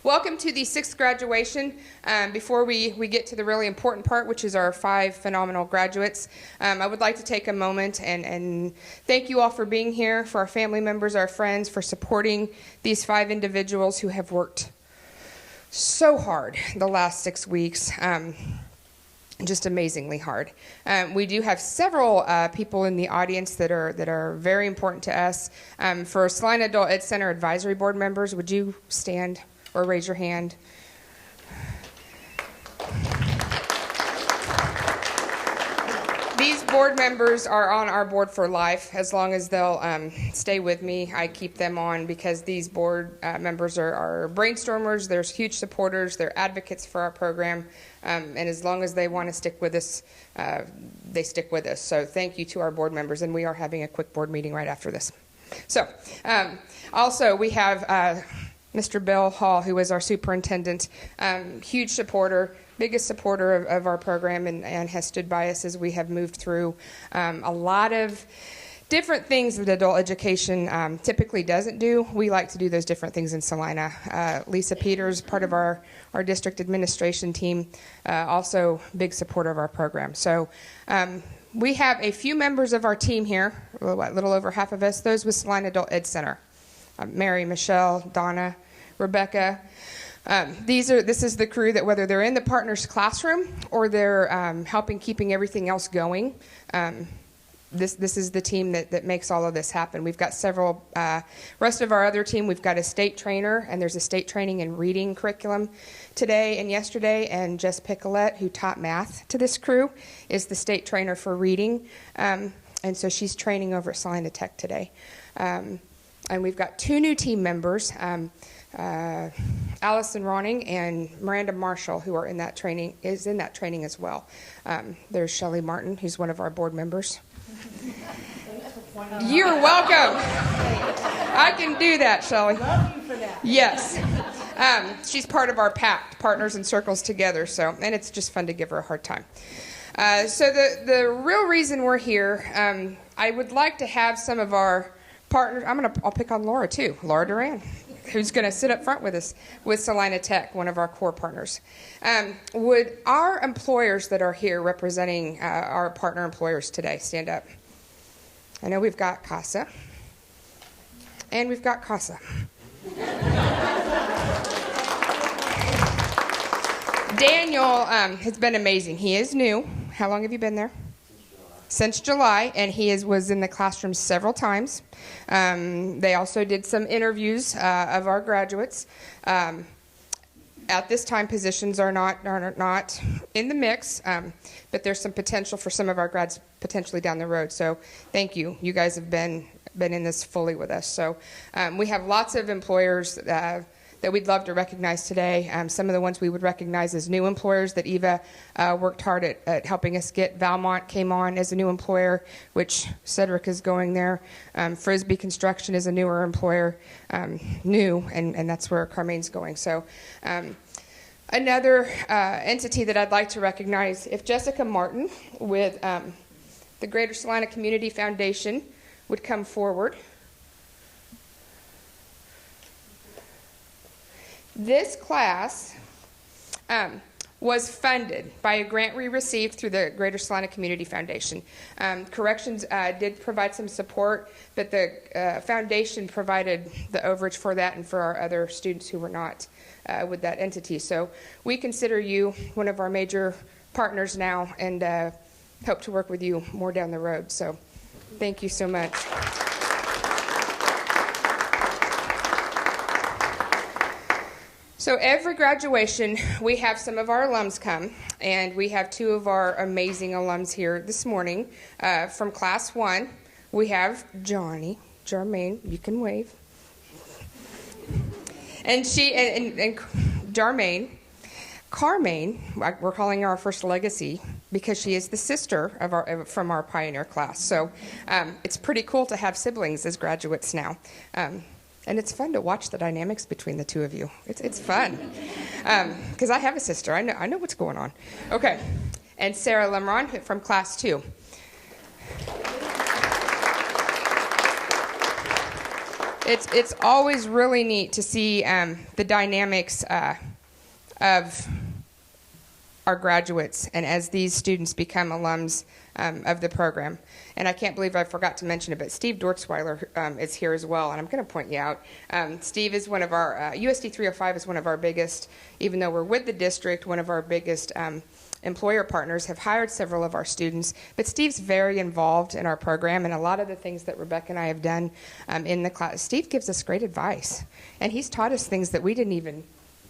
Welcome to the 6th graduation. Before we get to the really important part, which is our 5 phenomenal graduates, I would like to take a moment and thank you all for being here, for our family members, our friends, for supporting these 5 individuals who have worked so hard the last 6 weeks. Just amazingly hard. We do have several people in the audience that are very important to us. For Salina Adult Ed Center Advisory Board members, would you stand or raise your hand? These board members are on our board for life. As long as they'll stay with me, I keep them on because these board members are brainstormers, they're huge supporters, they're advocates for our program, and as long as they want to stick with us, they stick with us. So thank you to our board members, and we are having a quick board meeting right after this. So also we have Mr. Bill Hall, who is our superintendent, huge supporter, biggest supporter of our program, and has stood by us as we have moved through a lot of different things that adult education typically doesn't do. We like to do those different things in Salina. Lisa Peters, part of our district administration team, also big supporter of our program. So we have a few members of our team here, a little over half of us, those with Salina Adult Ed Center. Mary, Michelle, Donna, Rebecca. This is the crew that, whether they're in the partners classroom or they're helping keeping everything else going, this is the team that makes all of this happen. We've got several, rest of our other team, we've got a state trainer, and there's a state training and reading curriculum today and yesterday, and Jess Picolette, who taught math to this crew, is the state trainer for reading, and so she's training over at Salina Tech today. And we've got 2 new team members, Allison Ronning and Miranda Marshall, who are in that training as well. There's Shelley Martin, who's one of our board members. You're welcome. I can do that, Shelley. Love you for that. Yes. She's part of our pact, Partners in Circles Together, and it's just fun to give her a hard time. So the real reason we're here, I would like to have some of our partners. I'll pick on Laura too, Laura Duran, who's going to sit up front with us with Salina Tech, one of our core partners. Would our employers that are here representing our partner employers today stand up? I know we've got CASA, and we've got CASA. Daniel has been amazing. He is new. How long have you been there? Since July, and he was in the classroom several times. They also did some interviews of our graduates. At this time, positions are not in the mix, but there's some potential for some of our grads potentially down the road. So thank you. You guys have been in this fully with us. So we have lots of employers that we'd love to recognize today. Some of the ones we would recognize as new employers that Eva worked hard at helping us get. Valmont came on as a new employer, which Cedric is going there. Frisbee Construction is a newer employer, and that's where Carmaine's going. So another entity that I'd like to recognize, if Jessica Martin with the Greater Salina Community Foundation would come forward. This class was funded by a grant we received through the Greater Salina Community Foundation. Corrections did provide some support, but the foundation provided the overage for that and for our other students who were not with that entity. So we consider you one of our major partners now, and hope to work with you more down the road. So thank you so much. So every graduation, we have some of our alums come, and we have 2 of our amazing alums here this morning. From Class 1, we have Johnny, Jarmaine, you can wave. And Jarmaine, Carmaine, we're calling her our first legacy because she is the sister of from our Pioneer class. So it's pretty cool to have siblings as graduates now. And it's fun to watch the dynamics between the 2 of you. It's fun. Because I have a sister. I know what's going on. Okay. And Sarah Lemron from Class 2. it's always really neat to see the dynamics of our graduates and as these students become alums of the program. And I can't believe I forgot to mention it, but Steve Dortzweiler is here as well, and I'm going to point you out. Steve is one of our, USD 305 is one of our biggest, even though we're with the district, one of our biggest employer partners, have hired several of our students. But Steve's very involved in our program, and a lot of the things that Rebecca and I have done in the class, Steve gives us great advice. And he's taught us things that we didn't even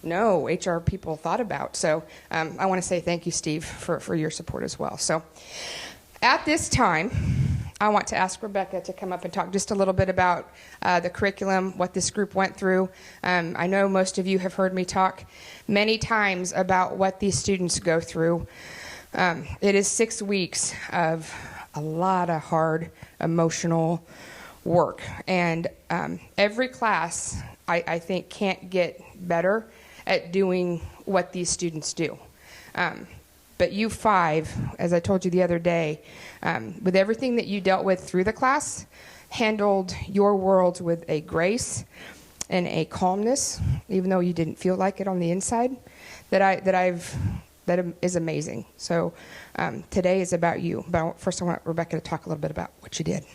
know HR people thought about. So I want to say thank you, Steve, for your support as well. So at this time, I want to ask Rebecca to come up and talk just a little bit about the curriculum, what this group went through. I know most of you have heard me talk many times about what these students go through. It is 6 weeks of a lot of hard, emotional work. And every class, I think, can't get better at doing what these students do. But you five, as I told you the other day, with everything that you dealt with through the class, handled your world with a grace and a calmness, even though you didn't feel like it on the inside, that is amazing. So today is about you. But first I want Rebecca to talk a little bit about what you did.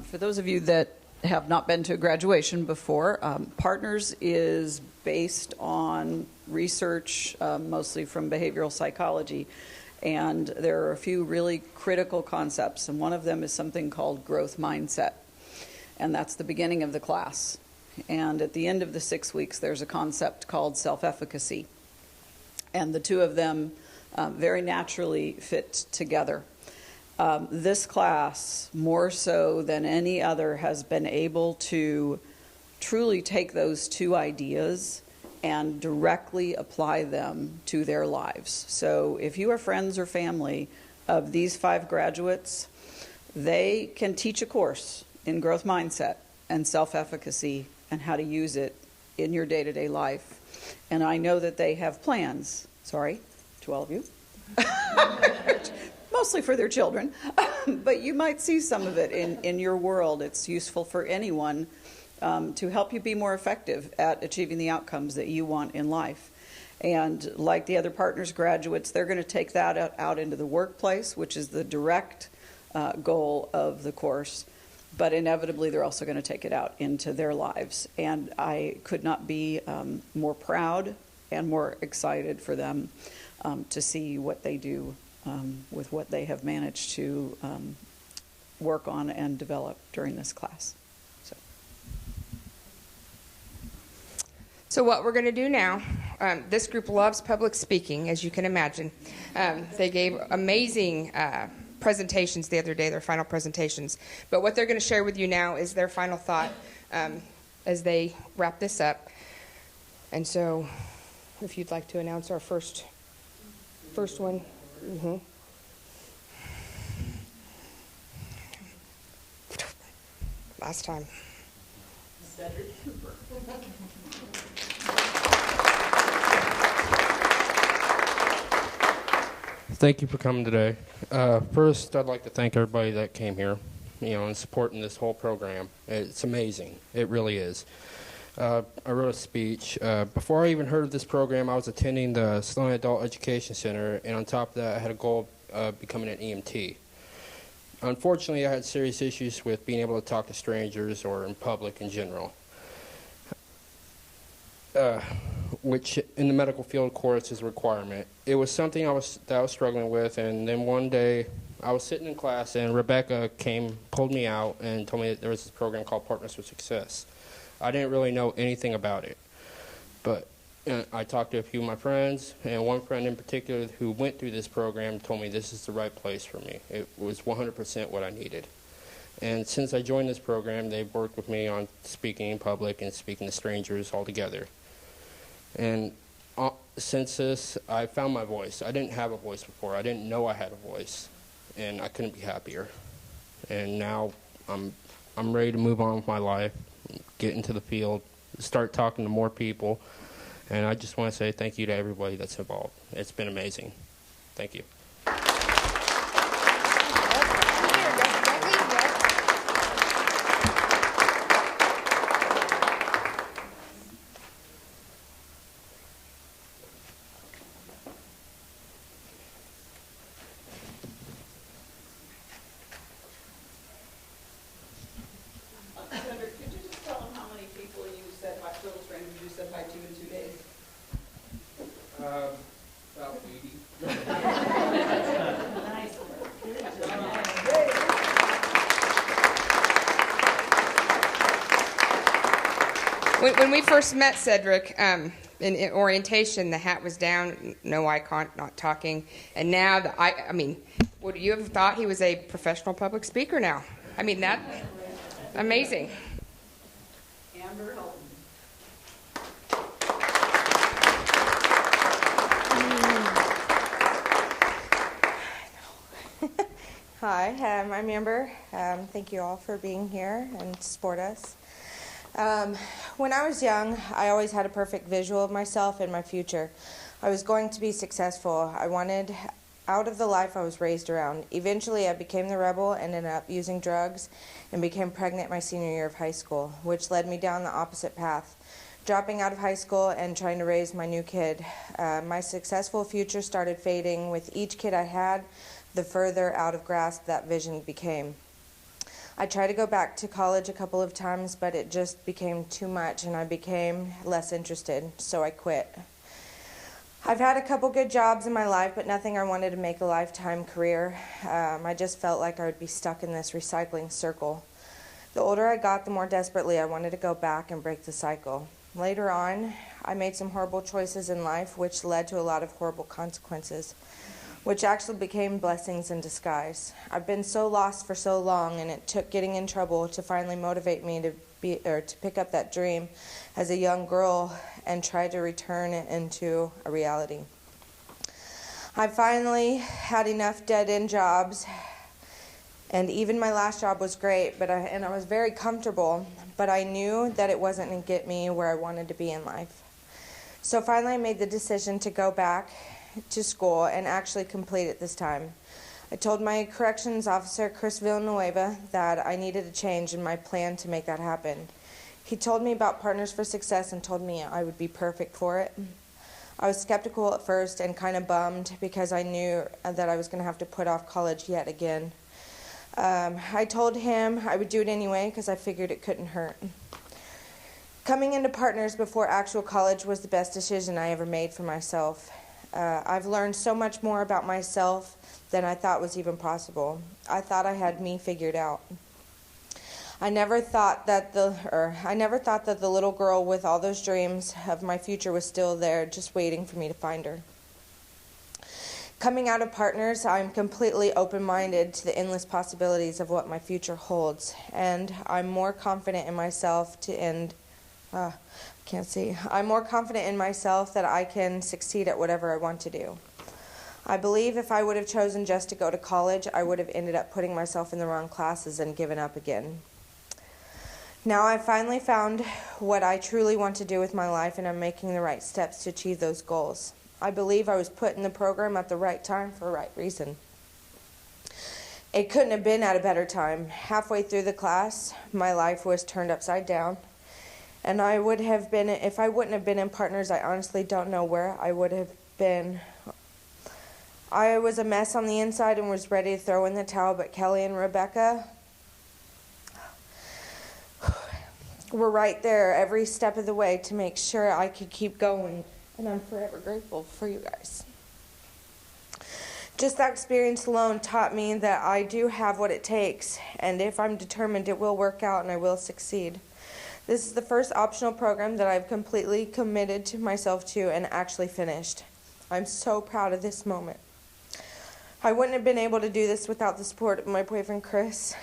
For those of you that have not been to a graduation before, Partners is based on research, mostly from behavioral psychology, and there are a few really critical concepts, and one of them is something called growth mindset, and that's the beginning of the class. And at the end of the 6 weeks, there's a concept called self-efficacy, and the two of them very naturally fit together. This class, more so than any other, has been able to truly take those two ideas and directly apply them to their lives. So if you are friends or family of these 5 graduates, they can teach a course in growth mindset and self-efficacy and how to use it in your day-to-day life. And I know that they have plans, to all of you, mostly for their children, but you might see some of it in your world. It's useful for anyone to help you be more effective at achieving the outcomes that you want in life. And like the other Partners graduates, they're going to take that out into the workplace, which is the direct goal of the course, but inevitably they're also going to take it out into their lives. And I could not be more proud and more excited for them to see what they do with what they have managed to work on and develop during this class. So what we're going to do now, this group loves public speaking, as you can imagine. They gave amazing presentations the other day, their final presentations. But what they're going to share with you now is their final thought as they wrap this up. And so if you'd like to announce our first one. Mm-hmm. Last time. Thank you for coming today. First, I'd like to thank everybody that came here, and supporting this whole program. It's amazing. It really is. I wrote a speech. Before I even heard of this program, I was attending the Salina Adult Education Center, and on top of that, I had a goal of becoming an EMT. Unfortunately, I had serious issues with being able to talk to strangers or in public in general, which in the medical field, of course, is a requirement. It was something that I was struggling with, and then one day I was sitting in class, and Rebecca pulled me out, and told me that there was this program called Partners for Success. I didn't really know anything about it, but I talked to a few of my friends, and one friend in particular who went through this program told me this is the right place for me. It was 100% what I needed. And since I joined this program, they've worked with me on speaking in public and speaking to strangers altogether. And since this, I found my voice. I didn't have a voice before. I didn't know I had a voice, and I couldn't be happier. And now I'm ready to move on with my life, get into the field, start talking to more people. And I just want to say thank you to everybody that's involved. It's been amazing. Thank you. when we first met Cedric in orientation, the hat was down, no eye contact, not talking, and now I mean, would you have thought he was a professional public speaker now? I mean, that amazing. Amber, help me. Hi, I'm Amber. Thank you all for being here and support us. When I was young, I always had a perfect visual of myself and my future. I was going to be successful. I wanted out of the life I was raised around. Eventually, I became the rebel and ended up using drugs and became pregnant my senior year of high school, which led me down the opposite path. Dropping out of high school and trying to raise my new kid. My successful future started fading. With each kid I had, the further out of grasp that vision became. I tried to go back to college a couple of times, but it just became too much and I became less interested, so I quit. I've had a couple good jobs in my life, but nothing I wanted to make a lifetime career. I just felt like I would be stuck in this recycling circle. The older I got, the more desperately I wanted to go back and break the cycle. Later on, I made some horrible choices in life, which led to a lot of horrible consequences, which actually became blessings in disguise. I've been so lost for so long, and it took getting in trouble to finally motivate me to pick up that dream as a young girl and try to return it into a reality. I finally had enough dead-end jobs, and even my last job was great, and I was very comfortable, but I knew that it wasn't going to get me where I wanted to be in life. So finally I made the decision to go back to school and actually complete it this time. I told my corrections officer, Chris Villanueva, that I needed a change in my plan to make that happen. He told me about Partners for Success and told me I would be perfect for it. I was skeptical at first and kind of bummed because I knew that I was going to have to put off college yet again. I told him I would do it anyway because I figured it couldn't hurt. Coming into Partners before actual college was the best decision I ever made for myself. I've learned so much more about myself than I thought was even possible. I thought I had me figured out. I never thought that the little girl with all those dreams of my future was still there, just waiting for me to find her. Coming out of Partners, I'm completely open-minded to the endless possibilities of what my future holds, and I'm more confident in myself I'm more confident in myself that I can succeed at whatever I want to do. I believe if I would have chosen just to go to college, I would have ended up putting myself in the wrong classes and given up again. Now I've finally found what I truly want to do with my life, and I'm making the right steps to achieve those goals. I believe I was put in the program at the right time for the right reason. It couldn't have been at a better time. Halfway through the class, my life was turned upside down. And if I wouldn't have been in Partners, I honestly don't know where I would have been. I was a mess on the inside and was ready to throw in the towel, but Kelly and Rebecca were right there every step of the way to make sure I could keep going. And I'm forever grateful for you guys. Just that experience alone taught me that I do have what it takes, and if I'm determined, it will work out and I will succeed. This is the first optional program that I've completely committed to myself to and actually finished. I'm so proud of this moment. I wouldn't have been able to do this without the support of my boyfriend Chris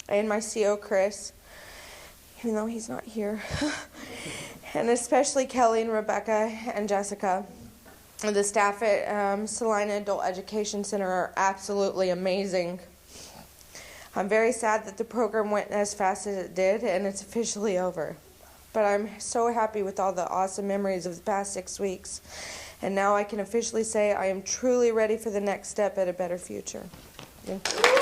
and my CO Chris, even though he's not here, and especially Kelly and Rebecca and Jessica. The staff at Salina Adult Education Center are absolutely amazing. I'm very sad that the program went as fast as it did, and it's officially over. But I'm so happy with all the awesome memories of the past 6 weeks. And now I can officially say I am truly ready for the next step at a better future. Thank you.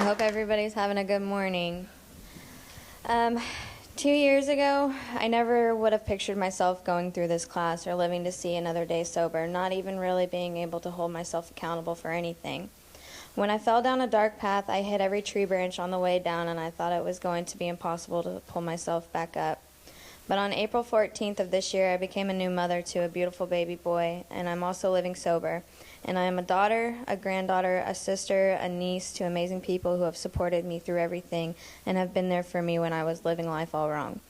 hope everybody's having a good morning. 2 years ago, I never would have pictured myself going through this class or living to see another day sober, not even really being able to hold myself accountable for anything. When I fell down a dark path, I hit every tree branch on the way down, and I thought it was going to be impossible to pull myself back up. But on April 14th of this year, I became a new mother to a beautiful baby boy, and I'm also living sober. And I am a daughter, a granddaughter, a sister, a niece to amazing people who have supported me through everything and have been there for me when I was living life all wrong.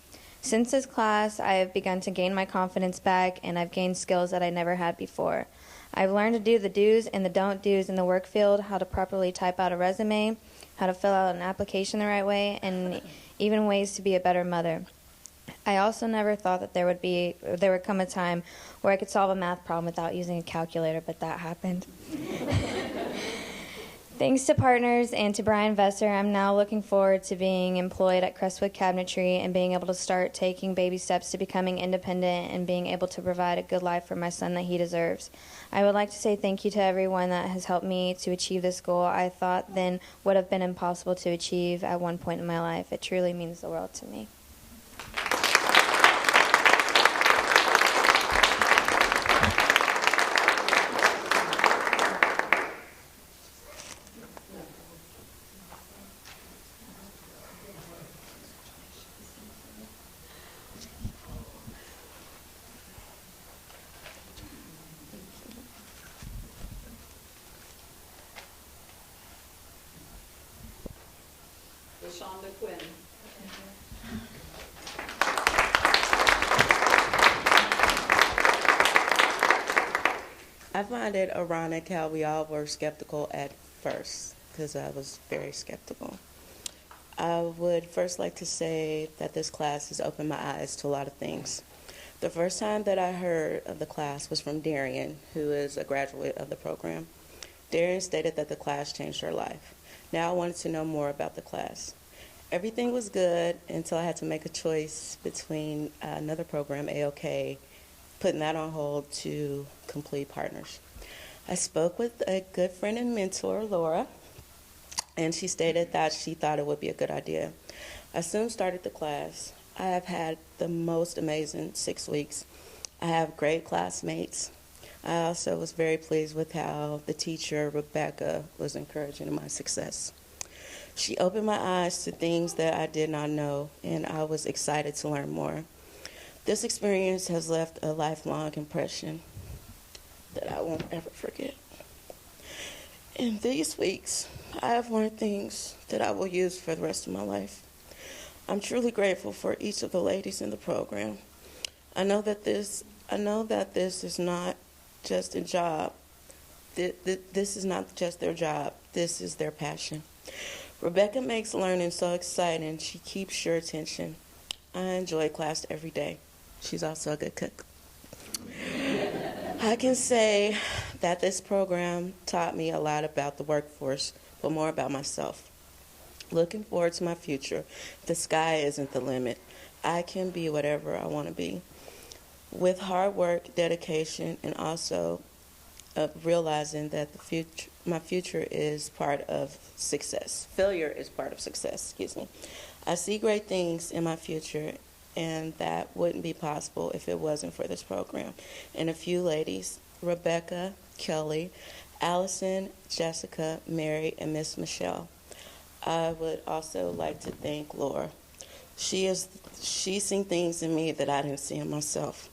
Since this class, I have begun to gain my confidence back, and I've gained skills that I never had before. I've learned to do the do's and the don't do's in the work field, how to properly type out a resume, how to fill out an application the right way, and even ways to be a better mother. I also never thought that there would come a time where I could solve a math problem without using a calculator, but that happened. Thanks to partners and to Brian Vesser, I'm now looking forward to being employed at Crestwood Cabinetry and being able to start taking baby steps to becoming independent and being able to provide a good life for my son that he deserves. I would like to say thank you to everyone that has helped me to achieve this goal I thought then would have been impossible to achieve at one point in my life. It truly means the world to me. I find it ironic how we all were skeptical at first, because I was very skeptical. I would first like to say that this class has opened my eyes to a lot of things. The first time that I heard of the class was from Darian, who is a graduate of the program. Darian stated that the class changed her life. Now I wanted to know more about the class. Everything was good until I had to make a choice between another program, AOK, putting that on hold to complete partners. I spoke with a good friend and mentor, Laura, and she stated that she thought it would be a good idea. I soon started the class. I have had the most amazing 6 weeks. I have great classmates. I also was very pleased with how the teacher, Rebecca, was encouraging my success. She opened my eyes to things that I did not know, and I was excited to learn more. This experience has left a lifelong impression that I won't ever forget. In these weeks, I have learned things that I will use for the rest of my life. I'm truly grateful for each of the ladies in the program. I know that this is not just a job. This is not just their job. This is their passion. Rebecca makes learning so exciting. She keeps your attention. I enjoy class every day. She's also a good cook. I can say that this program taught me a lot about the workforce, but more about myself. Looking forward to my future. The sky isn't the limit. I can be whatever I want to be. With hard work, dedication, and also realizing that my future is part of success. Failure is part of success, I see great things in my future, and that wouldn't be possible if it wasn't for this program. And a few ladies, Rebecca, Kelly, Allison, Jessica, Mary, and Miss Michelle. I would also like to thank Laura. She's seen things in me that I didn't see in myself.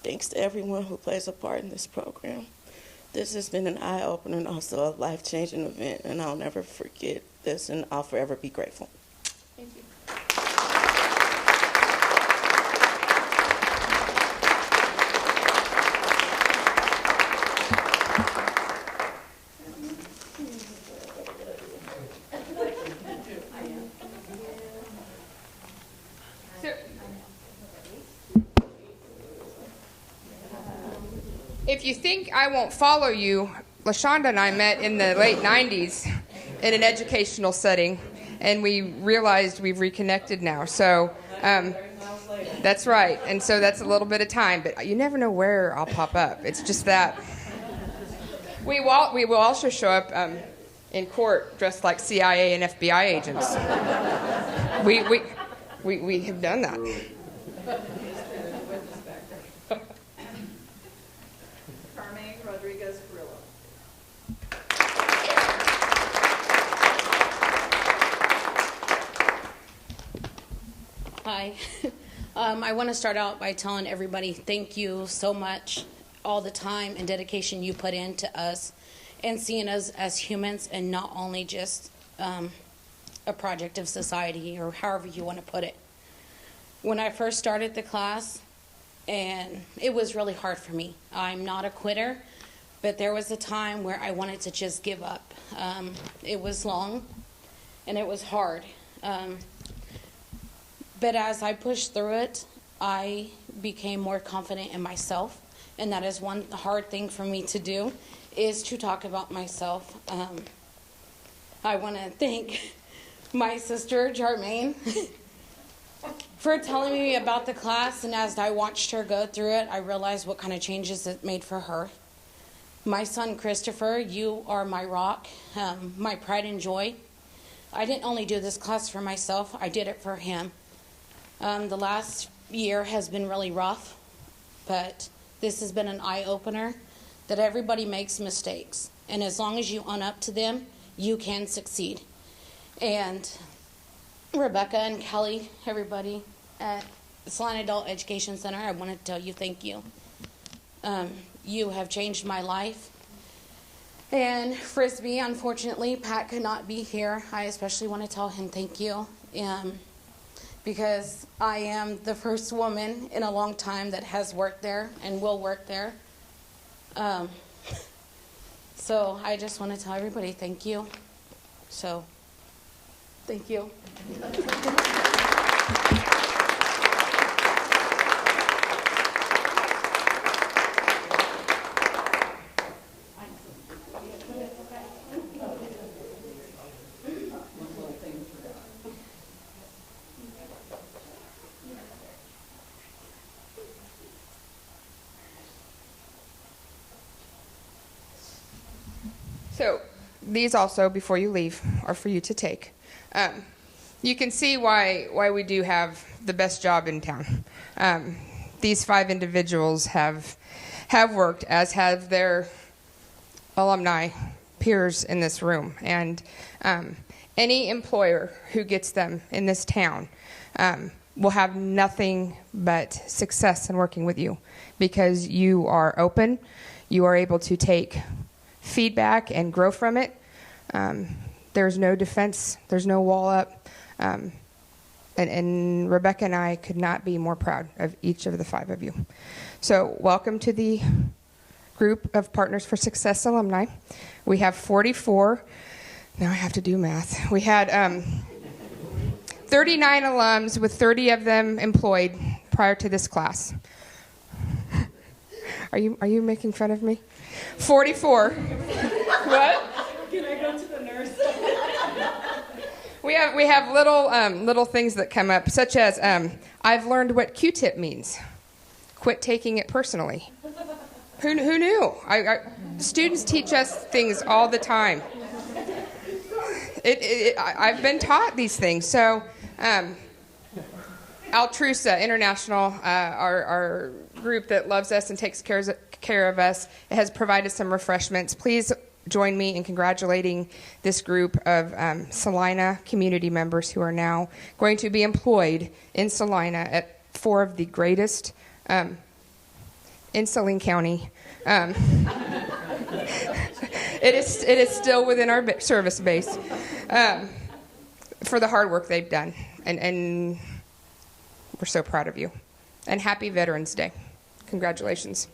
Thanks to everyone who plays a part in this program. This has been an eye-opener and also a life-changing event, and I'll never forget this, and I'll forever be grateful. Thank you. If you think I won't follow you, LaShonda and I met in the late 90s in an educational setting, and we realized we've reconnected now. So that's right. And so that's a little bit of time, but you never know where I'll pop up. It's just that. We will also show up in court dressed like CIA and FBI agents. We have done that. Carmen Rodriguez Carrillo. Hi. I want to start out by telling everybody thank you so much, all the time and dedication you put into us and seeing us as humans and not only just a project of society or however you want to put it. When I first started the class, and it was really hard for me. I'm not a quitter, but there was a time where I wanted to just give up. It was long and it was hard. But as I pushed through it, I became more confident in myself, and that is one hard thing for me to do, is to talk about myself. I want to thank my sister, Charmaine, for telling me about the class, and as I watched her go through it, I realized what kind of changes it made for her. My son, Christopher, you are my rock, my pride and joy. I didn't only do this class for myself, I did it for him. The last year has been really rough, but this has been an eye-opener that everybody makes mistakes. And as long as you own up to them, you can succeed. And Rebecca and Kelly, everybody at Salina Adult Education Center, I want to tell you thank you. You have changed my life. And Frisbee, unfortunately, Pat could not be here. I especially want to tell him thank you. Because I am the first woman in a long time that has worked there and will work there. So I just want to tell everybody thank you. So, thank you. So these also, before you leave, are for you to take. You can see why we do have the best job in town. These 5 individuals have worked, as have their alumni peers in this room. And any employer who gets them in this town will have nothing but success in working with you, because you are open, you are able to take feedback and grow from it. There's no defense, there's no wall up, and Rebecca and I could not be more proud of each of the 5 of you. So welcome to the group of Partners for Success alumni. We have 44, now I have to do math. We had 39 alums, with 30 of them employed prior to this class. Are you making fun of me? 44. What? Can I go to the nurse? We have little things that come up, such as I've learned what Q-tip means. Quit taking it personally. Who knew? Students teach us things all the time. I've been taught these things. So, Altrusa International, our group that loves us and takes care of us, has provided some refreshments. Please join me in congratulating this group of Salina community members who are now going to be employed in Salina at 4 of the greatest in Saline County. It is still within our service base for the hard work they've done, and we're so proud of you. And happy Veterans Day. Congratulations.